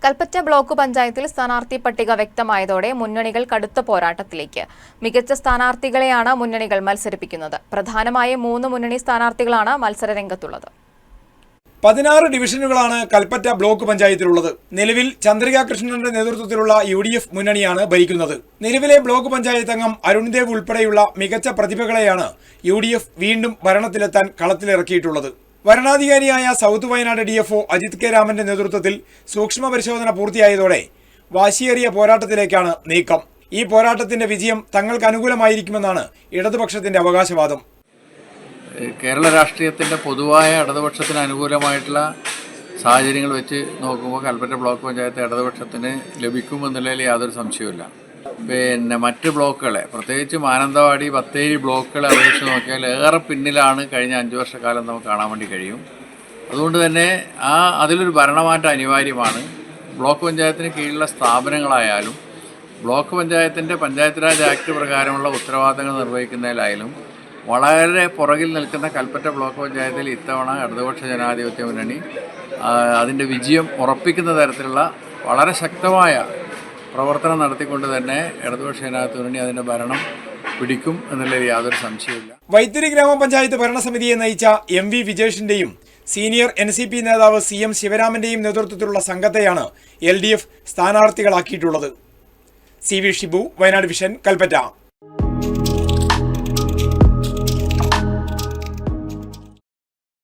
Kalpetta block പഞ്ചായത്തിൽ സ്ഥാനാർത്ഥി പട്ടിക വ്യക്തമായതോടെ മുന്നണികൾ കടുത്ത പോരാട്ടത്തിലേക്ക്. മികച്ച സ്ഥാനാർത്ഥികളെയാണ് മുന്നണികൾ മത്സരിപ്പിക്കുന്നത്. പ്രധാനമായും 3 മുന്നണി സ്ഥാനാർത്ഥികളാണ് മത്സരരംഗത്തുള്ളത്. 16 ഡിവിഷനുകളാണ് കൽപ്പറ്റ ബ്ലോക്ക് പഞ്ചായത്തിലുള്ളത്. നിലവിൽ ചന്ദ്രിക കൃഷ്ണന്റെ നേതൃത്വത്തിലുള്ള UDF മുന്നണിയാണ് ഭരിക്കുന്നത്. നിലവിലെ ബ്ലോക്ക് പഞ്ചായത്ത് അംഗം അരുൺദേവ് ഉൾപ്പെടെയുള്ള മികച്ച പ്രതിഭകളെയാണ് UDF വീണ്ടും ഭരണത്തിലെത്താൻ കളത്തിലിറക്കിയിട്ടുള്ളത്. വരണാധികാരിയായ south Wayanad DFO Ajith K രാമന്റെ നേതൃത്വത്തിൽ സൂക്ഷ്മ പരിശോധന പൂർത്തിയായതോടെ വാശിയേറിയ പോരാട്ടത്തിലേക്കാണ് നീക്കം. ഈ പോരാട്ടത്തിന്റെ വിജയം തങ്ങൾക്ക് അനുകൂലമായിരിക്കുമെന്നാണ് ഇടതുപക്ഷത്തിന്റെ അവകാശവാദം. കേരള രാഷ്ട്രീയത്തിൻ്റെ പൊതുവായ ഇടതുപക്ഷത്തിന് അനുകൂലമായിട്ടുള്ള സാഹചര്യങ്ങൾ വെച്ച് നോക്കുമ്പോൾ കൽപ്പറ്റ ബ്ലോക്ക് പഞ്ചായത്ത് ഇടതുപക്ഷത്തിന് ലഭിക്കുമെന്നുള്ളതിൽ യാതൊരു സംശയവുമില്ല. മറ്റ് ബ്ലോക്കുകളെ, പ്രത്യേകിച്ച് മാനന്തവാടി, ബത്തേരി ബ്ലോക്കുകളെ അപേക്ഷിച്ച് നോക്കിയാൽ ഏറെ പിന്നിലാണ് കഴിഞ്ഞ 5 വർഷക്കാലം നമുക്ക് കാണാൻ വേണ്ടി കഴിയും. അതുകൊണ്ട് തന്നെ അതിലൊരു ഭരണമാറ്റം അനിവാര്യമാണ്. ബ്ലോക്ക് പഞ്ചായത്തിന് കീഴിലുള്ള സ്ഥാപനങ്ങളായാലും ബ്ലോക്ക് പഞ്ചായത്തിൻ്റെ പഞ്ചായത്ത് രാജ് ആക്ട് പ്രകാരമുള്ള ഉത്തരവാദിത്തങ്ങൾ നിർവഹിക്കുന്നതിലായാലും വളരെ പുറകിൽ നിൽക്കുന്ന കൽപ്പറ്റ ബ്ലോക്ക് പഞ്ചായത്തിൽ ഇത്തവണ ഇടതുപക്ഷ ജനാധിപത്യ മുന്നണി അതിൻ്റെ വിജയം ഉറപ്പിക്കുന്ന തരത്തിലുള്ള വളരെ ശക്തമായ പ്രവർത്തനം നടത്തിക്കൊണ്ട് തന്നെ ഇടതുപക്ഷ ജനാധിപത്യ മുന്നണി അതിൻ്റെ ഭരണം പിടിക്കും എന്നുള്ളതിൽ യാതൊരു സംശയമില്ല. വൈത്തിരി ഗ്രാമപഞ്ചായത്ത് ഭരണസമിതിയെ നയിച്ച MV വിജേഷിന്റെയും സീനിയർ NCP നേതാവ് CM ശിവരാമന്റെയും നേതൃത്വത്തിലുള്ള സംഘത്തെയാണ് LDF സ്ഥാനാർത്ഥികളാക്കിയിട്ടുള്ളത്. CV Shibu, Wayanad vision, Kalpetta.